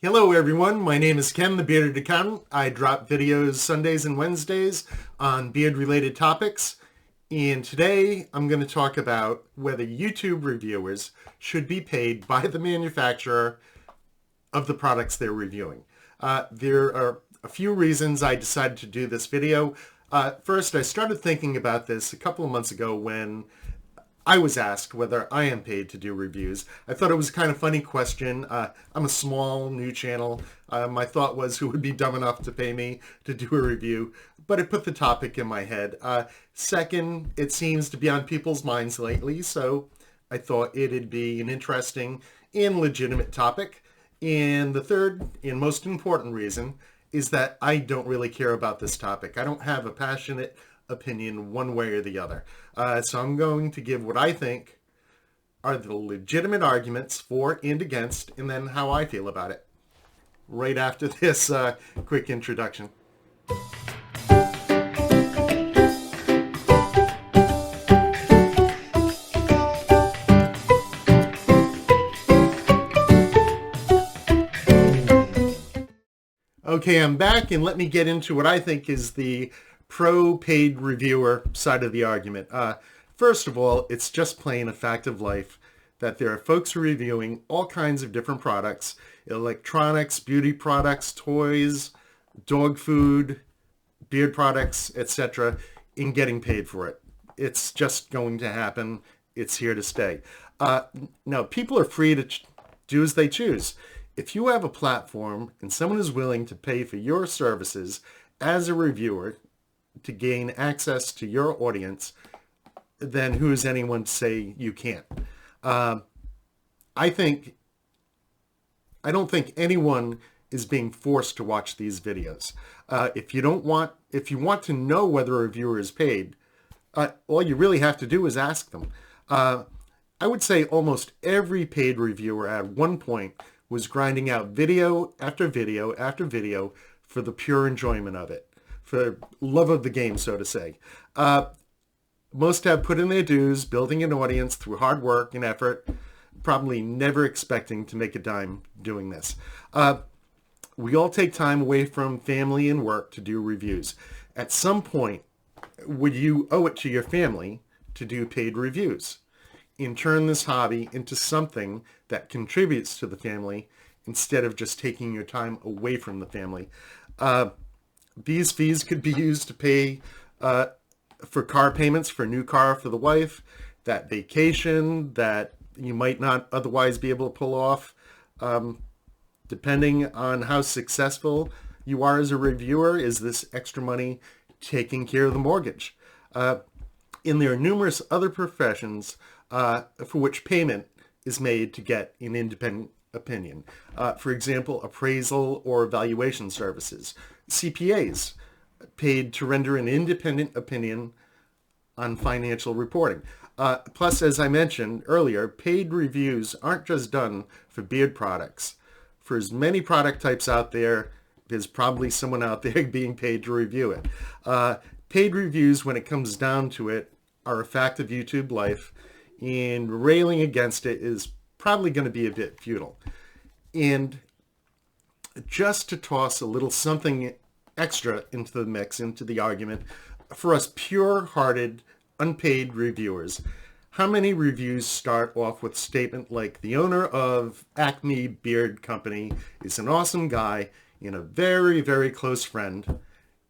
Hello everyone, my name is Ken, the Bearded Accountant. I drop videos Sundays and Wednesdays on beard-related topics. And today I'm going to talk about whether YouTube reviewers should be paid by the manufacturer of the products they're reviewing. There are a few reasons I decided to do this video. First, I started thinking about this a couple of months ago when I was asked whether I am paid to do reviews. I thought it was a kind of funny question. I'm a small new channel. My thought was who would be dumb enough to pay me to do a review, but it put the topic in my head. Second, it seems to be on people's minds lately, so I thought it'd be an interesting and legitimate topic. And the third and most important reason is that I don't really care about this topic. I don't have a passionate opinion one way or the other. So I'm going to give what I think are the legitimate arguments for and against, and then how I feel about it right after this quick introduction. Okay, I'm back, and let me get into what I think is the pro-paid reviewer side of the argument. First of all, it's just plain a fact of life that there are folks reviewing all kinds of different products, electronics, beauty products, toys, dog food, beard products, etc., and getting paid for it. It's just going to happen. It's here to stay. Now, people are free to do as they choose. If you have a platform and someone is willing to pay for your services as a reviewer to gain access to your audience, then who is anyone to say you can't? I don't think anyone is being forced to watch these videos. If you want to know whether a reviewer is paid, all you really have to do is ask them. I would say almost every paid reviewer at one point was grinding out video after video after video for the pure enjoyment of it, for love of the game, so to say. Most have put in their dues, building an audience through hard work and effort, probably never expecting to make a dime doing this. We all take time away from family and work to do reviews. At some point, would you owe it to your family to do paid reviews and turn this hobby into something that contributes to the family instead of just taking your time away from the family? These fees could be used to pay for car payments for a new car for the wife, that vacation that you might not otherwise be able to pull off. Depending on how successful you are as a reviewer, is this extra money taking care of the mortgage? And there are numerous other professions for which payment is made to get an independent opinion. For example, appraisal or valuation services. CPAs paid to render an independent opinion on financial reporting. Plus, as I mentioned earlier, paid reviews aren't just done for beard products. For as many product types out there, there's probably someone out there being paid to review it. Paid reviews, when it comes down to it, are a fact of YouTube life, and railing against it is probably going to be a bit futile. And just to toss a little something extra into the mix, into the argument, for us pure-hearted, unpaid reviewers, how many reviews start off with a statement like, the owner of Acme Beard Company is an awesome guy and a very, very close friend,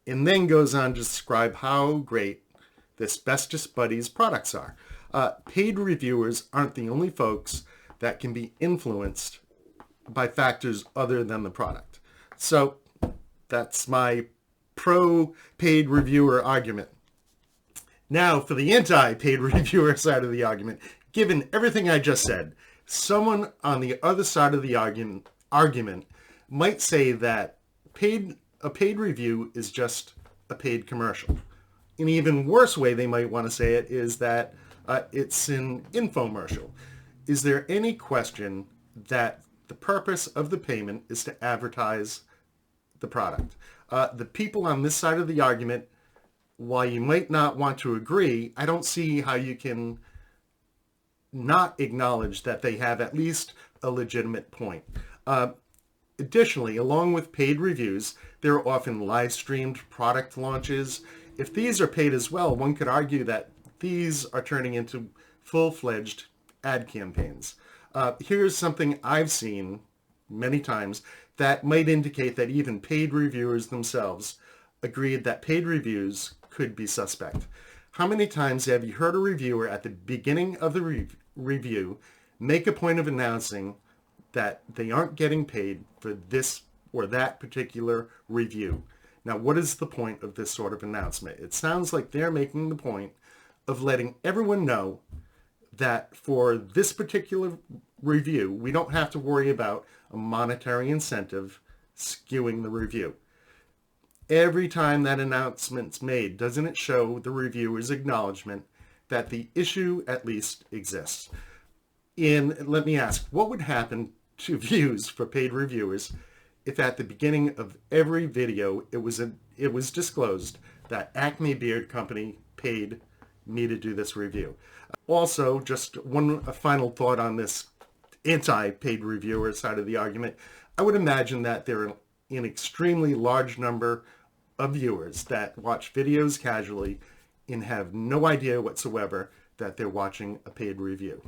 and then goes on to describe how great this Bestest Buddies products are? Paid reviewers aren't the only folks that can be influenced by factors other than the product. So that's my pro-paid reviewer argument. Now for the anti-paid reviewer side of the argument. Given everything I just said, someone on the other side of the argument might say that a paid review is just a paid commercial. An even worse way they might want to say it is that it's an infomercial. Is there any question that the purpose of the payment is to advertise the product? The people on this side of the argument, while you might not want to agree, I don't see how you can not acknowledge that they have at least a legitimate point. Additionally, along with paid reviews, there are often live-streamed product launches. If these are paid as well, one could argue that these are turning into full-fledged ad campaigns. Here's something I've seen many times that might indicate that even paid reviewers themselves agreed that paid reviews could be suspect. How many times have you heard a reviewer at the beginning of the review make a point of announcing that they aren't getting paid for this or that particular review? Now, what is the point of this sort of announcement? It sounds like they're making the point of letting everyone know that for this particular review, we don't have to worry about a monetary incentive skewing the review. Every time that announcement's made, doesn't it show the reviewer's acknowledgement that the issue at least exists? And let me ask, what would happen to views for paid reviewers if at the beginning of every video it was disclosed that Acme Beard Company paid me to do this review? Also, just a final thought on this anti-paid reviewer side of the argument. I would imagine that there are an extremely large number of viewers that watch videos casually and have no idea whatsoever that they're watching a paid review.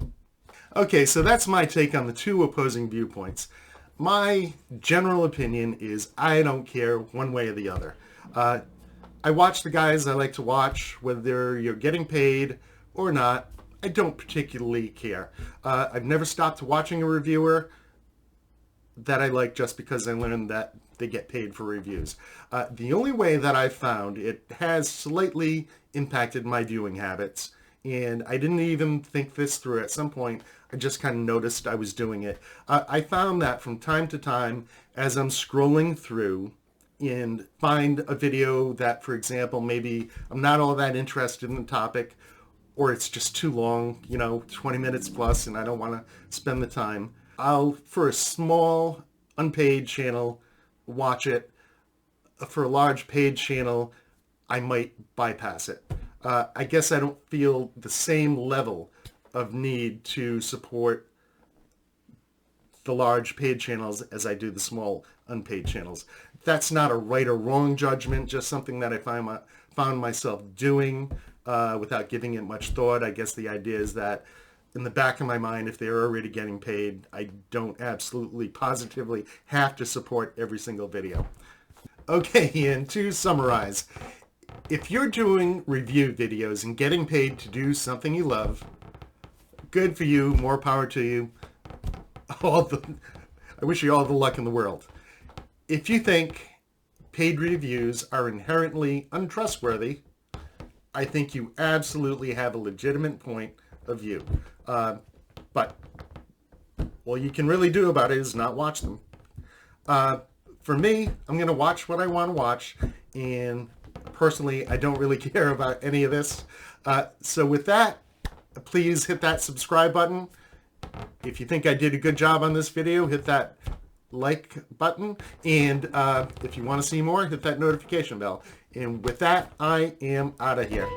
Okay, so that's my take on the two opposing viewpoints. My general opinion is I don't care one way or the other. I watch the guys I like to watch, whether you're getting paid or not. I don't particularly care. I've never stopped watching a reviewer that I like just because I learned that they get paid for reviews. The only way that I've found it has slightly impacted my viewing habits, and I didn't even think this through. At some point, I just kind of noticed I was doing it. I found that from time to time, as I'm scrolling through and find a video that, for example, maybe I'm not all that interested in the topic, or it's just too long, 20 minutes plus, and I don't want to spend the time, I'll, for a small unpaid channel, watch it. For a large paid channel, I might bypass it. I guess I don't feel the same level of need to support the large paid channels as I do the small unpaid channels. That's not a right or wrong judgment, just something that I found myself doing without giving it much thought. I guess the idea is that in the back of my mind, if they're already getting paid, I don't absolutely positively have to support every single video. Okay, Ian, to summarize, if you're doing review videos and getting paid to do something you love, good for you, more power to you. I wish you all the luck in the world. If you think paid reviews are inherently untrustworthy, I think you absolutely have a legitimate point of view. But all you can really do about it is not watch them. For me, I'm going to watch what I want to watch, and personally, I don't really care about any of this. So with that, please hit that subscribe button. If you think I did a good job on this video, hit that like button. And if you want to see more, hit that notification bell. And with that, I am out of here.